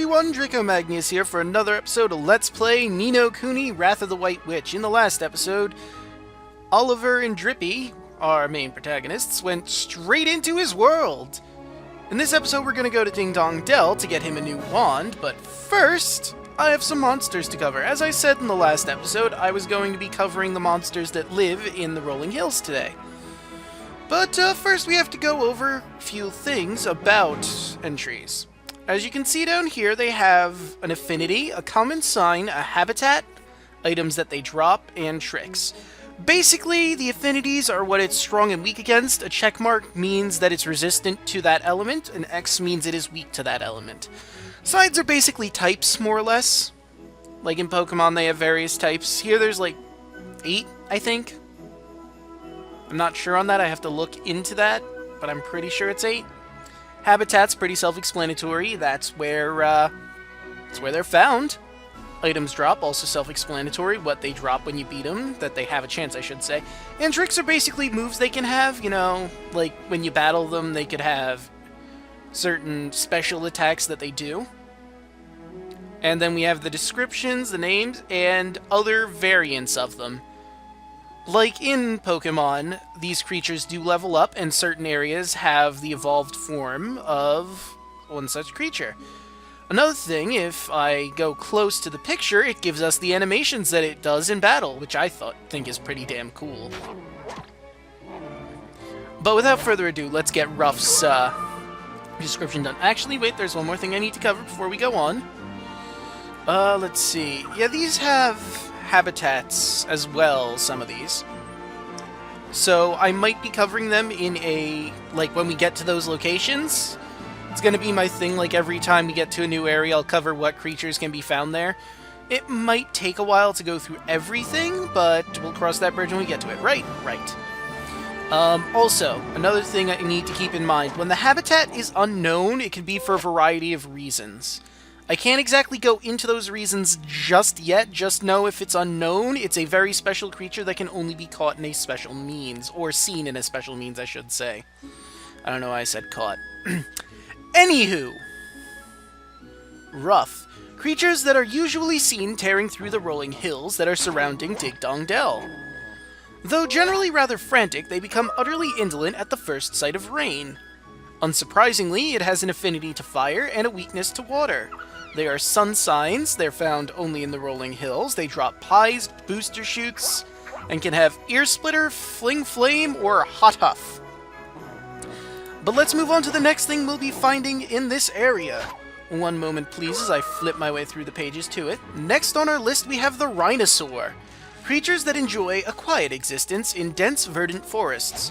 everyone, Draco Magnius here for another episode of Let's Play Ni no Kuni, Wrath of the White Witch. In the last episode, Oliver and Drippy, our main protagonists, went straight into his world. In this episode, we're going to go to Ding Dong Dell to get him a new wand, but first, I have some monsters to cover. As I said in the last episode, I was going to be covering the monsters that live in the rolling hills today. But first, we have to go over a few things about entries. As you can see down here, they have an affinity, a common sign, a habitat, items that they drop, and tricks. Basically, the affinities are what it's strong and weak against. A check mark means that it's resistant to that element, an X means it is weak to that element. Signs are basically types, more or less. Like in Pokemon, they have various types. Here there's like 8, I think. I'm not sure on that, I have to look into that, but I'm pretty sure it's 8. Habitat's pretty self-explanatory. That's where they're found. Items drop, also self-explanatory. What they drop when you beat them, that they have a chance, I should say. And tricks are basically moves they can have, you know, like when you battle them, they could have certain special attacks that they do. And then we have the descriptions, the names, and other variants of them. Like in Pokemon, these creatures do level up, and certain areas have the evolved form of one such creature. Another thing, if I go close to the picture, it gives us the animations that it does in battle, which I think is pretty damn cool. But without further ado, let's get Ruff's description done. Actually, wait, there's one more thing I need to cover before we go on. Let's see. Yeah, these have habitats as well, some of these. So I might be covering them in a, like, when we get to those locations. It's gonna be my thing, like every time we get to a new area, I'll cover what creatures can be found there. It might take a while to go through everything, but we'll cross that bridge when we get to it. Right. Also, another thing I need to keep in mind, when the habitat is unknown, it can be for a variety of reasons. I can't exactly go into those reasons just yet, just know if it's unknown, it's a very special creature that can only be caught in a special means, or seen in a special means, I should say. I don't know why I said caught. Anywho, Ruff. Creatures that are usually seen tearing through the rolling hills that are surrounding Ding Dong Dell. Though generally rather frantic, they become utterly indolent at the first sight of rain. Unsurprisingly, it has an affinity to fire and a weakness to water. They are sun signs, they're found only in the rolling hills, they drop pies, booster shoots, and can have ear splitter, fling flame, or hot huff. But let's move on to the next thing we'll be finding in this area. One moment please as I flip my way through the pages to it. Next on our list we have the Rhinosaur. Creatures that enjoy a quiet existence in dense verdant forests.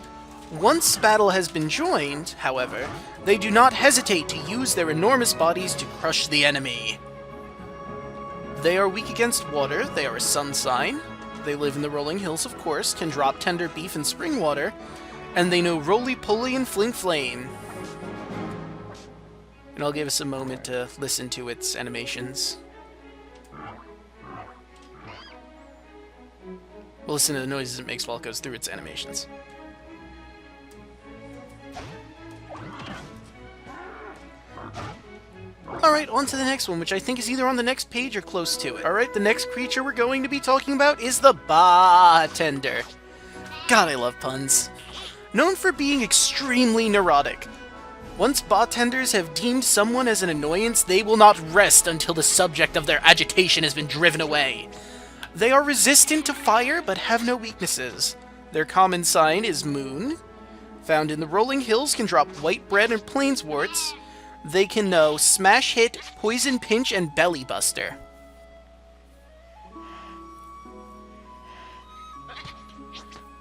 Once battle has been joined, however, they do not hesitate to use their enormous bodies to crush the enemy. They are weak against water, they are a sun sign, they live in the rolling hills of course, can drop tender beef and spring water, and they know roly-poly and fling flame. And I'll give us a moment to listen to its animations. We'll listen to the noises it makes while it goes through its animations. Alright, on to the next one, which I think is either on the next page or close to it. Alright, the next creature we're going to be talking about is the Bartender. God, I love puns. Known for being extremely neurotic. Once bartenders have deemed someone as an annoyance, they will not rest until the subject of their agitation has been driven away. They are resistant to fire, but have no weaknesses. Their common sign is Moon. Found in the rolling hills, can drop white bread and plainsworts. They can know Smash Hit, Poison Pinch, and Belly Buster.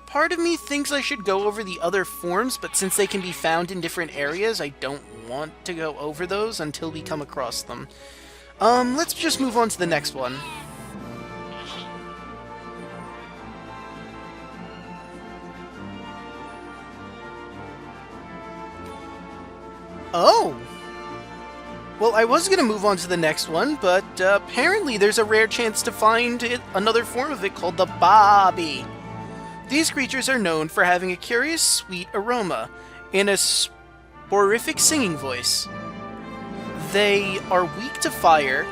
Part of me thinks I should go over the other forms, but since they can be found in different areas, I don't want to go over those until we come across them. Let's just move on to the next one. Oh! Well, I was going to move on to the next one, but apparently there's a rare chance to find another form of it called the Bobby. These creatures are known for having a curious, sweet aroma and a sporific singing voice. They are weak to fire,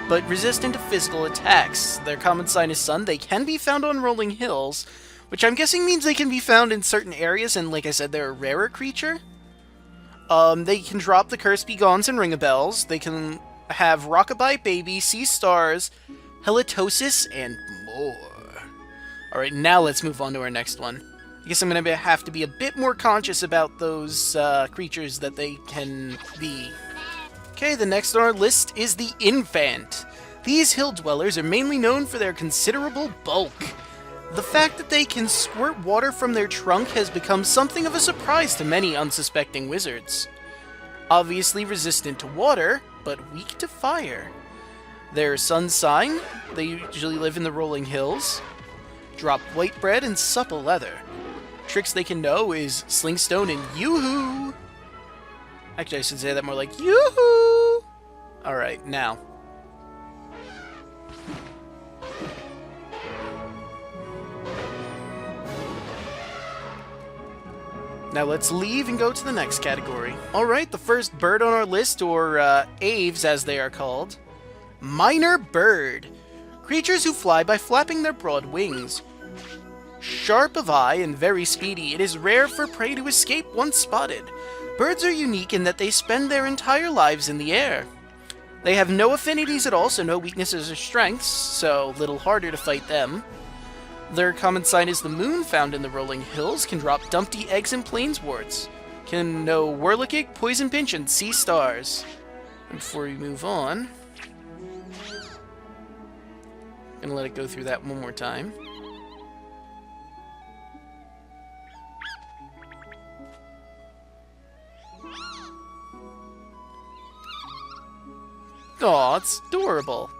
but resistant to physical attacks. Their common sign is Sun. They can be found on rolling hills, which I'm guessing means they can be found in certain areas, and like I said, they're a rarer creature. They can drop the Curse Begons and Ring-a-Bells. They can have Rockabye Baby, Sea Stars, Halitosis, and more. Alright, now let's move on to our next one. I guess I'm going to have to be a bit more conscious about those creatures that they can be. Okay, the next on our list is the Infant. These hill dwellers are mainly known for their considerable bulk. The fact that they can squirt water from their trunk has become something of a surprise to many unsuspecting wizards. Obviously resistant to water, but weak to fire. Their sun sign, they usually live in the rolling hills. Drop white bread and supple leather. Tricks they can know is Slingstone and Yoo-hoo! Actually, I should say that more like Yoo-hoo! Alright, now. Now let's leave and go to the next category. Alright, the first bird on our list, or aves as they are called. Minor bird. Creatures who fly by flapping their broad wings. Sharp of eye and very speedy, it is rare for prey to escape once spotted. Birds are unique in that they spend their entire lives in the air. They have no affinities at all, so no weaknesses or strengths, so little harder to fight them. Their common sign is the moon, found in the rolling hills, can drop Dumpty eggs and plainswords. Can know Whirligig, Poison Pinch, and Sea Stars. And before we move on, I'm gonna let it go through that one more time. Aw, it's adorable.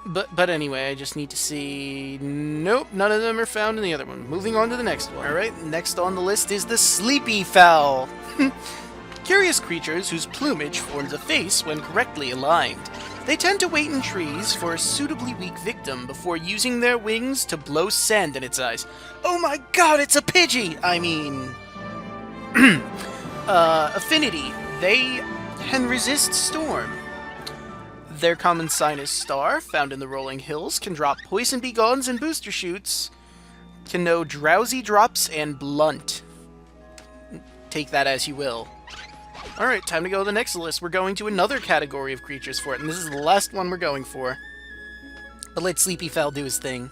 But anyway, I just need to see... Nope, none of them are found in the other one. Moving on to the next one. Alright, next on the list is the Sleepy Fowl. Curious creatures whose plumage forms a face when correctly aligned. They tend to wait in trees for a suitably weak victim before using their wings to blow sand in its eyes. Oh my god, it's a Pidgey! I mean... affinity. They can resist storm. Their common sign is Star, found in the rolling hills, can drop Poison Begons and Booster Shoots, can know Drowsy Drops and Blunt. Take that as you will. Alright, time to go to the next list. We're going to another category of creatures for it, and this is the last one we're going for. But let Sleepy Fowl do his thing.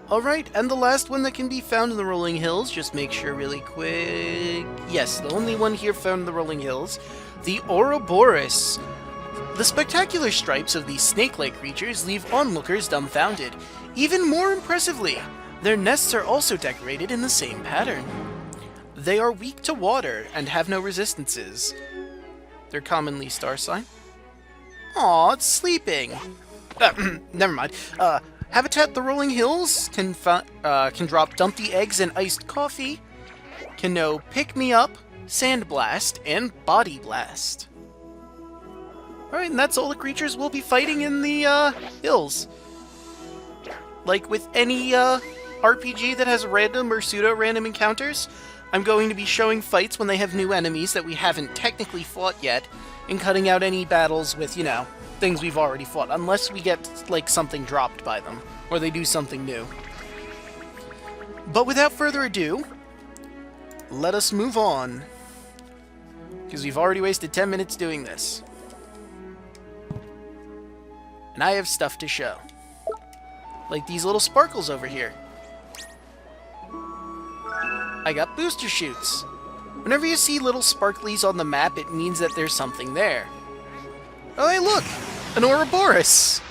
Alright, and the last one that can be found in the rolling hills, just make sure really quick... Yes, the only one here found in the rolling hills, the Ouroboros. The spectacular stripes of these snake-like creatures leave onlookers dumbfounded. Even more impressively, their nests are also decorated in the same pattern. They are weak to water and have no resistances. They're commonly star sign. Aw, it's sleeping! Never mind. Habitat the Rolling Hills can drop Dumpty eggs and iced coffee. Can know Pick Me Up, Sand Blast, and Body Blast. Alright, and that's all the creatures we'll be fighting in the hills. Like with any RPG that has random or pseudo-random encounters, I'm going to be showing fights when they have new enemies that we haven't technically fought yet, and cutting out any battles with, you know, things we've already fought, unless we get, like, something dropped by them, or they do something new. But without further ado, let us move on, because we've already wasted 10 minutes doing this. And I have stuff to show. Like these little sparkles over here. I got booster shoots. Whenever you see little sparklies on the map, it means that there's something there. Oh, hey, look! An Ouroboros!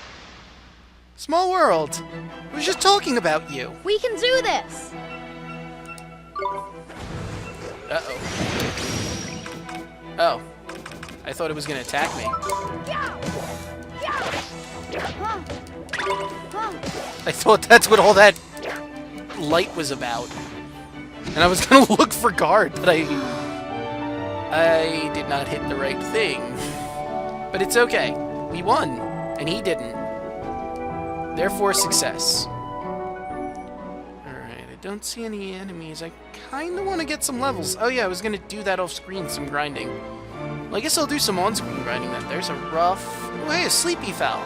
Small world. I was just talking about you. We can do this! Uh-oh. Oh. I thought it was gonna attack me. I thought that's what all that light was about. And I was gonna look for guard, but I did not hit the right thing. But it's okay. We won, and he didn't. Therefore, success. Alright, I don't see any enemies. I kinda want to get some levels. Oh yeah, I was gonna do that off-screen, some grinding. Well, I guess I'll do some on-screen grinding then. There's a rough... Oh, hey, a sleepy fowl.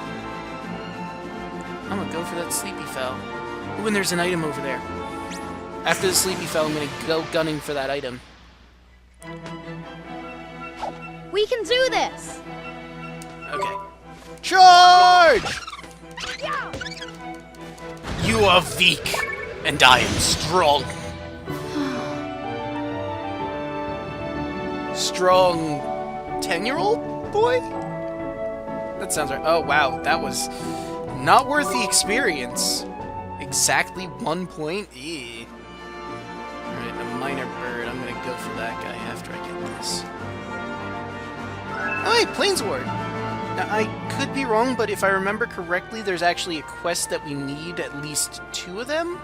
I'm gonna go for that sleepy fowl. Ooh, and there's an item over there. After the sleepy fowl, I'm gonna go gunning for that item. We can do this! Okay. Charge! You are weak, and I am strong. Strong 10-year-old boy? That sounds right. Oh, wow. That was not worth the experience. Exactly 1 point? Eee. Alright, a minor bird. I'm gonna go for that guy after I get this. Oh, hey, Plainsward! Now, I could be wrong, but if I remember correctly, there's actually a quest that we need at least 2 of them?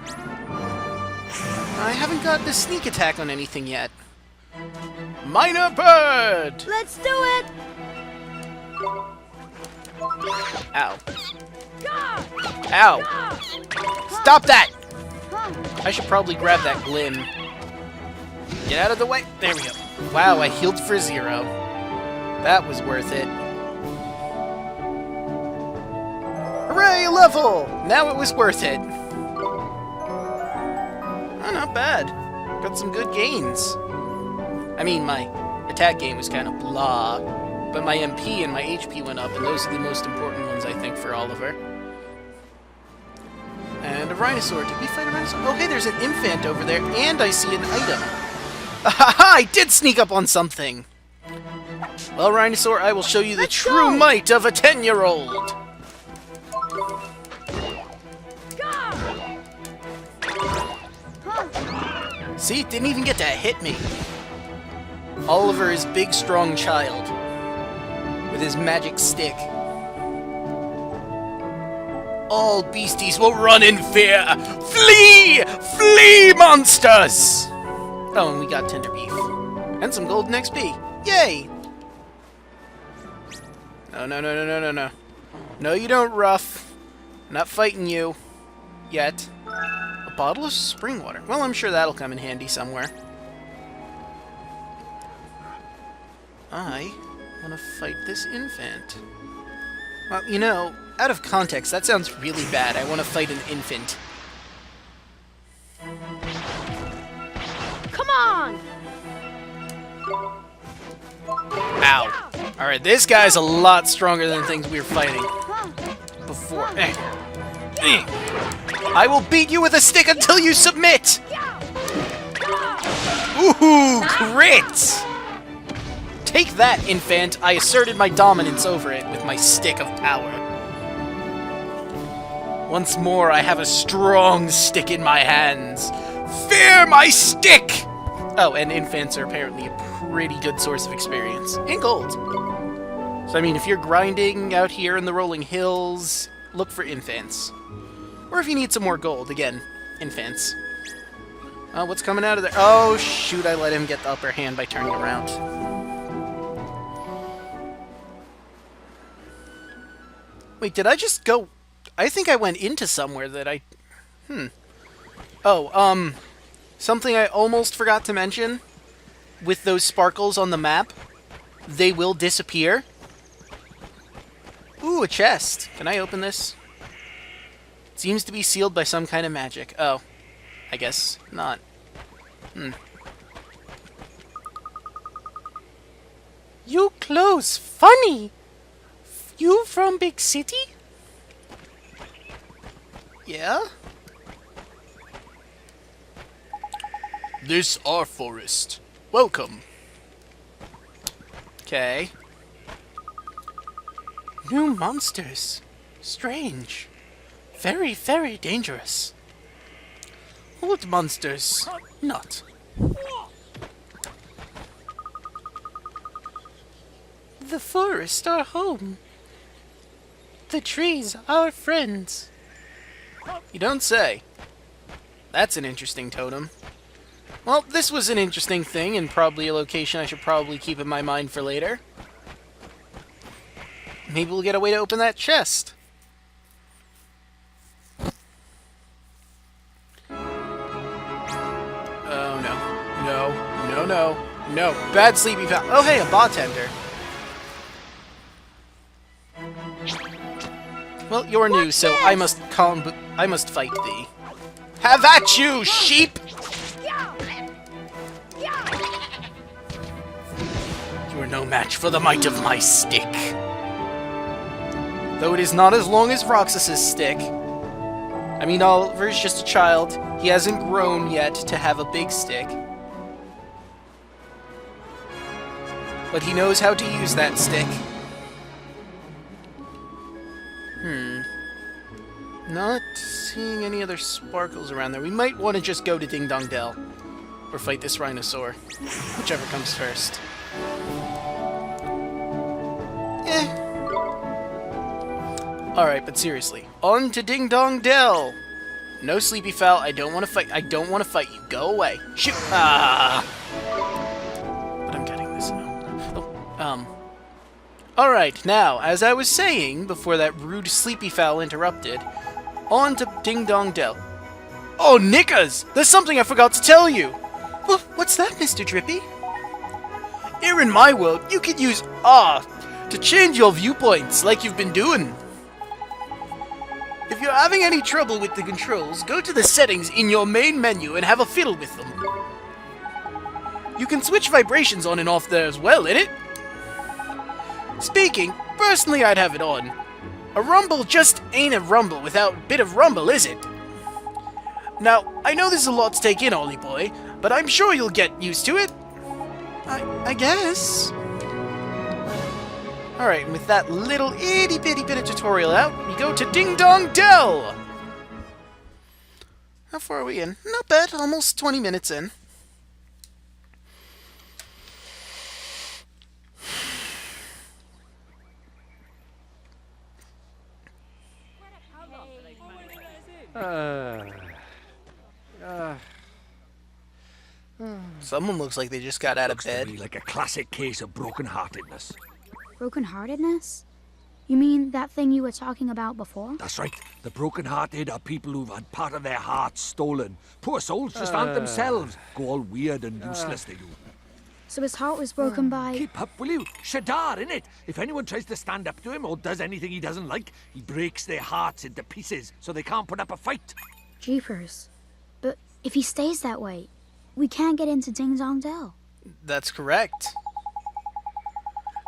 I haven't got the sneak attack on anything yet. Minor bird! Let's do it! Ow. Ow! Stop that! I should probably grab that Glim. Get out of the way. There we go. Wow, I healed for 0. That was worth it. Hooray, a level! Now it was worth it. Oh, not bad. Got some good gains. I mean, my attack game was kind of blah, but my MP and my HP went up, and those are the most important ones, I think, for Oliver. And a Rhinosaur. Did we fight a Rhinosaur? Oh, hey, there's an Infant over there, and I see an item. Ahaha! I did sneak up on something! Well, Rhinosaur, I will show you the true might of a 10-year-old! See, it didn't even get to hit me. Oliver is big, strong child. With his magic stick. All beasties will run in fear! Flee! Flee, monsters! Oh, and we got tender beef. And some golden XP. Yay! No, no, no, no, no, no, no. No, you don't, Ruff. I'm not fighting you. Yet. A bottle of spring water. Well, I'm sure that'll come in handy somewhere. I want to fight this infant. Well, you know, out of context, that sounds really bad. I want to fight an infant. Come on! Ow. Alright, this guy's a lot stronger than things we were fighting before. I will beat you with a stick until you submit! Ooh, crit! Take that, infant! I asserted my dominance over it with my stick of power. Once more, I have a strong stick in my hands. Fear my stick! Oh, and infants are apparently a pretty good source of experience. And gold. So, I mean, if you're grinding out here in the rolling hills, look for infants. Or if you need some more gold, again, infants. Oh, what's coming out of there? Oh, shoot, I let him get the upper hand by turning around. Wait, did I just go... I think I went into somewhere that I... Oh, something I almost forgot to mention. With those sparkles on the map, they will disappear. Ooh, a chest. Can I open this? It seems to be sealed by some kind of magic. Oh, I guess not. You clothes funny. You from big city? Yeah? This our forest. Welcome. Okay. New monsters. Strange. Very, very dangerous. Old monsters. Not. The forest our home. The trees are friends. You don't say. That's an interesting totem. Well, this was an interesting thing, and probably a location I should probably keep in my mind for later. Maybe we'll get a way to open that chest. Oh, no. No. No, no. No. Bad sleepy pal. Oh, hey, a bartender. Well, you're new, so I must fight thee. Have at you, sheep! You are no match for the might of my stick. Though it is not as long as Roxas's stick. I mean, Oliver's just a child. He hasn't grown yet to have a big stick. But he knows how to use that stick. Not seeing any other sparkles around there. We might want to just go to Ding Dong Dell. Or fight this rhinosaur. Whichever comes first. Alright, but seriously. On to Ding Dong Dell! No sleepy fowl, I don't want to fight. I don't want to fight you. Go away. Shoot! Ah! But I'm getting this now. Alright, now, as I was saying, before that rude sleepy fowl interrupted, on to Ding Dong Dell. Oh, Nickers! There's something I forgot to tell you! Well, what's that, Mr. Drippy? Here in my world, you can use R to change your viewpoints like you've been doing. If you're having any trouble with the controls, go to the settings in your main menu and have a fiddle with them. You can switch vibrations on and off there as well, innit? Speaking, personally I'd have it on. A rumble just ain't a rumble without a bit of rumble, is it? Now, I know this is a lot to take in, Ollie boy, but I'm sure you'll get used to it. I guess. Alright, and with that little itty-bitty bit of tutorial out, we go to Ding Dong Dell! How far are we in? Not bad, almost 20 minutes in. Someone looks like they just got out of bed. To be like a classic case of broken-heartedness. Broken-heartedness? You mean that thing you were talking about before? That's right. The broken-hearted are people who've had part of their hearts stolen. Poor souls just aren't themselves. Go all weird and useless, they do. So his heart was broken by... Keep up, will you? Shadar, innit? If anyone tries to stand up to him or does anything he doesn't like, he breaks their hearts into pieces so they can't put up a fight. Jeepers. But if he stays that way, we can't get into Ding Dong Dell. That's correct.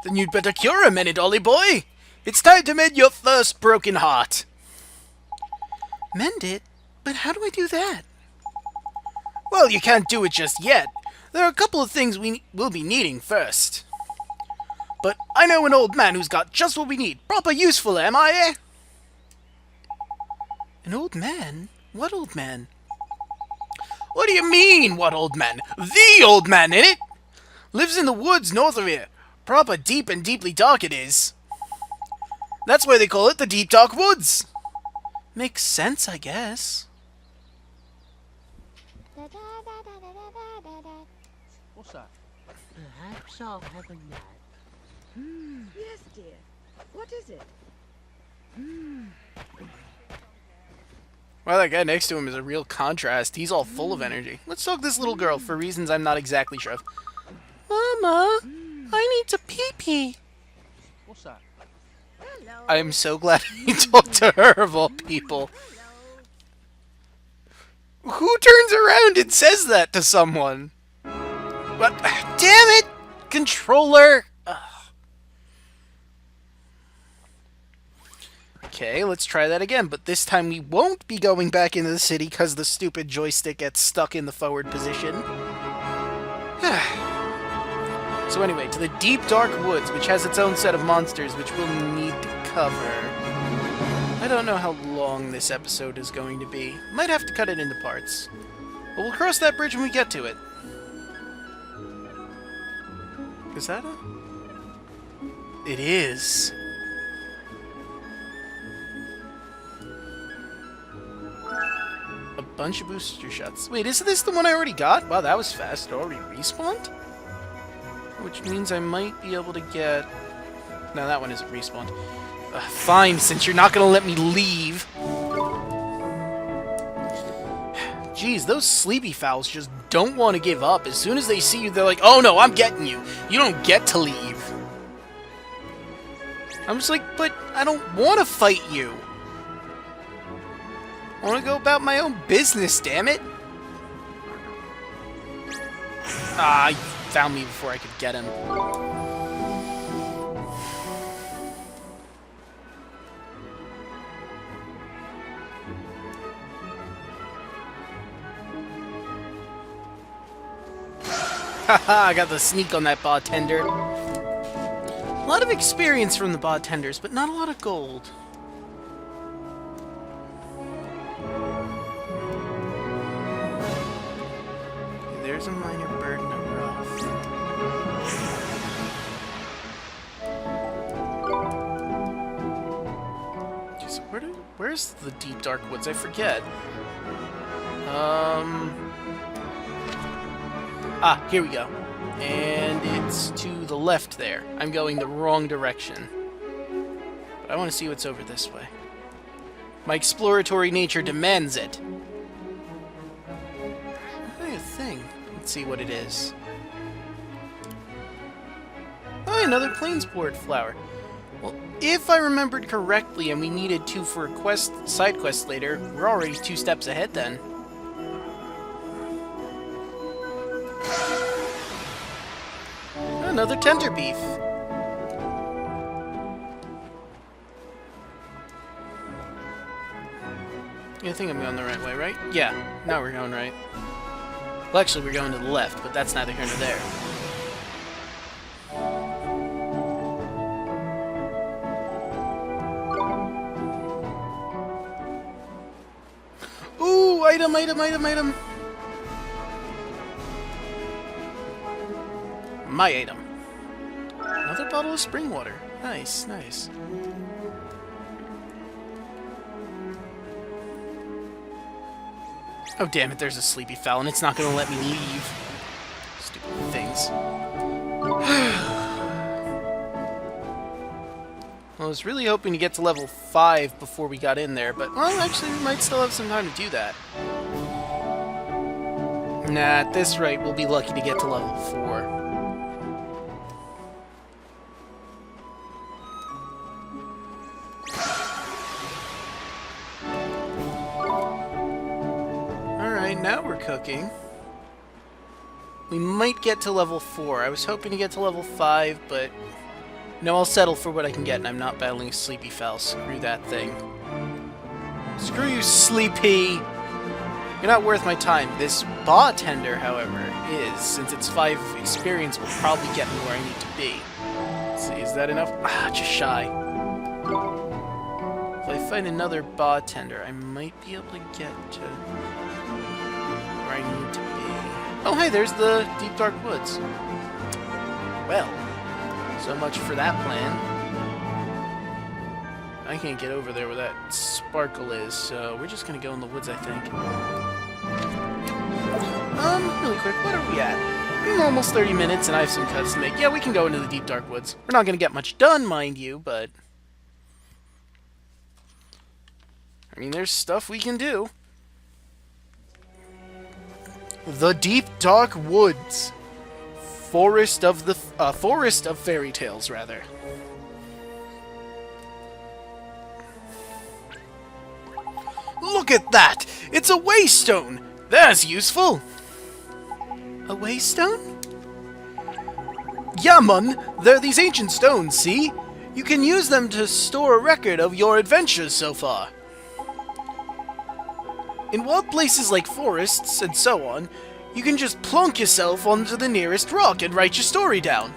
Then you'd better cure him, innit, Ollie boy? It's time to mend your first broken heart. Mend it? But how do I do that? Well, you can't do it just yet. There are a couple of things we'll be needing first. But I know an old man who's got just what we need. Proper useful, am I, eh? An old man? What old man? What do you mean, what old man? The old man, innit? Lives in the woods north of here. Proper deep and deeply dark it is. That's why they call it the Deep Dark Woods. Makes sense, I guess. What's that? Perhaps I'll have a nap. Yes, dear. What is it? Well, that guy next to him is a real contrast. He's all full of energy. Let's talk to this little girl for reasons I'm not exactly sure of. Mama, I need to pee-pee. What's that? Hello. I'm so glad he talked to her of all people. Who turns around and says that to someone? But, damn it! Controller! Ugh. Okay, let's try that again, but this time we won't be going back into the city because the stupid joystick gets stuck in the forward position. So anyway, to the Deep Dark Woods, which has its own set of monsters, which we'll need to cover. I don't know how long this episode is going to be. Might have to cut it into parts. But we'll cross that bridge when we get to it. Is that a... It is. bunch of booster shots. Wait, isn't this the one I already got? Wow, that was fast. It already respawned? Which means I might be able to get... No, that one isn't respawned. Fine, since you're not going to let me leave. Jeez, those sleepy fowls just don't want to give up. As soon as they see you, they're like, oh no, I'm getting you. You don't get to leave. I'm just like, but I don't want to fight you. I want to go about my own business, damn it. Ah, he found me before I could get him. Haha, I got the sneak on that bartender. A lot of experience from the bartenders, but not a lot of gold. There's a minor bird number off. Okay, so where's the deep dark woods? I forget. Ah, here we go. And it's to the left there. I'm going the wrong direction. But I want to see what's over this way. My exploratory nature demands it. Hey, a thing. Let's see what it is. Oh, another Plainsport flower. Well, if I remembered correctly and we needed 2 for a side quest later, we're already 2 steps ahead then. Another tender beef. I think I'm going the right way, right? Yeah, now we're going right. Well, actually, we're going to the left, but that's neither here nor there. Ooh, item, item, item, item. My item. Another bottle of spring water. Nice, nice. Oh, damn it, there's a sleepy fowl, and it's not going to let me leave. Stupid things. I was really hoping to get to level 5 before we got in there, but, well, actually, we might still have some time to do that. Nah, at this rate, we'll be lucky to get to level 4. Now we're cooking. We might get to level 4. I was hoping to get to level 5, but no, I'll settle for what I can get, and I'm not battling a sleepy fowl. Screw that thing. Screw you, sleepy! You're not worth my time. This bartender, however, is. Since it's 5 experience, will probably get me where I need to be. Let's see, is that enough? Ah, just shy. If I find another bartender, I might be able to get to where I need to be. Oh, hey, there's the deep dark woods. Well, so much for that plan. I can't get over there where that sparkle is, so we're just gonna go in the woods, I think. Really quick, what are we at? Almost 30 minutes, and I have some cuts to make. Yeah, we can go into the deep dark woods. We're not gonna get much done, mind you, but I mean, there's stuff we can do. The Deep Dark Woods. Forest of Fairy Tales, rather. Look at that! It's a waystone! That's useful! A waystone? Yeah, man! They're these ancient stones, see? You can use them to store a record of your adventures so far. In wild places like forests and so on, you can just plonk yourself onto the nearest rock and write your story down.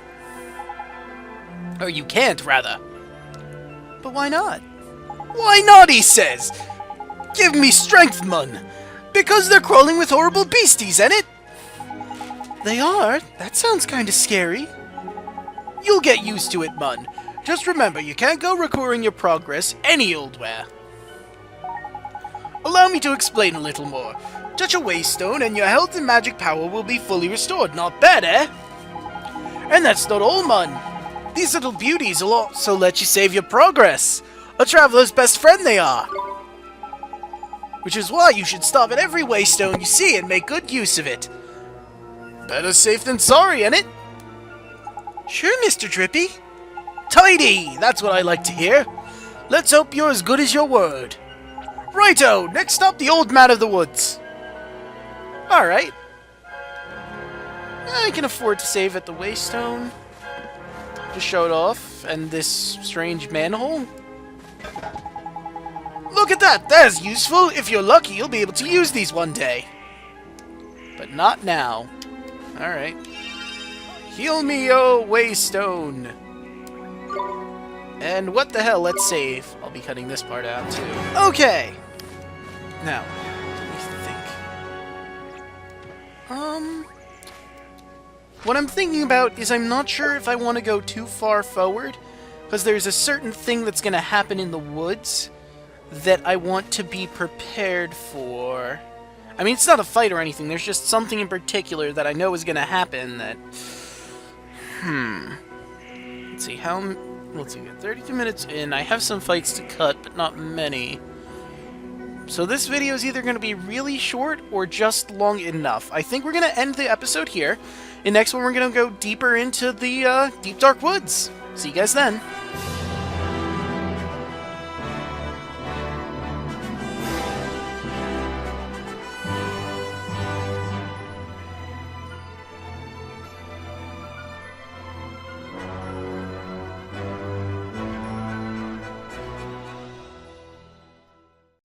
Or you can't, rather. But why not? Why not, he says! Give me strength, mun! Because they're crawling with horrible beasties, ain't it? They are? That sounds kinda scary. You'll get used to it, mun. Just remember, you can't go recording your progress any old where. Allow me to explain a little more. Touch a waystone and your health and magic power will be fully restored. Not bad, eh? And that's not all, man. These little beauties will also let you save your progress. A traveler's best friend they are. Which is why you should stop at every waystone you see and make good use of it. Better safe than sorry, ain't it? Sure, Mr. Drippy. Tidy! That's what I like to hear. Let's hope you're as good as your word. Righto! Next stop, the old man of the woods. Alright. I can afford to save at the waystone. Just show it off. And this strange manhole. Look at that! That's useful! If you're lucky, you'll be able to use these one day. But not now. Alright. Heal me, oh waystone! And what the hell, let's save. I'll be cutting this part out, too. Okay! Now, let me think. What I'm thinking about is I'm not sure if I want to go too far forward, because there's a certain thing that's going to happen in the woods that I want to be prepared for. I mean, it's not a fight or anything, there's just something in particular that I know is going to happen that... Let's see, let's see, we're 32 minutes in. I have some fights to cut, but not many. So this video is either going to be really short or just long enough. I think we're going to end the episode here. In next one, we're going to go deeper into the deep dark woods. See you guys then.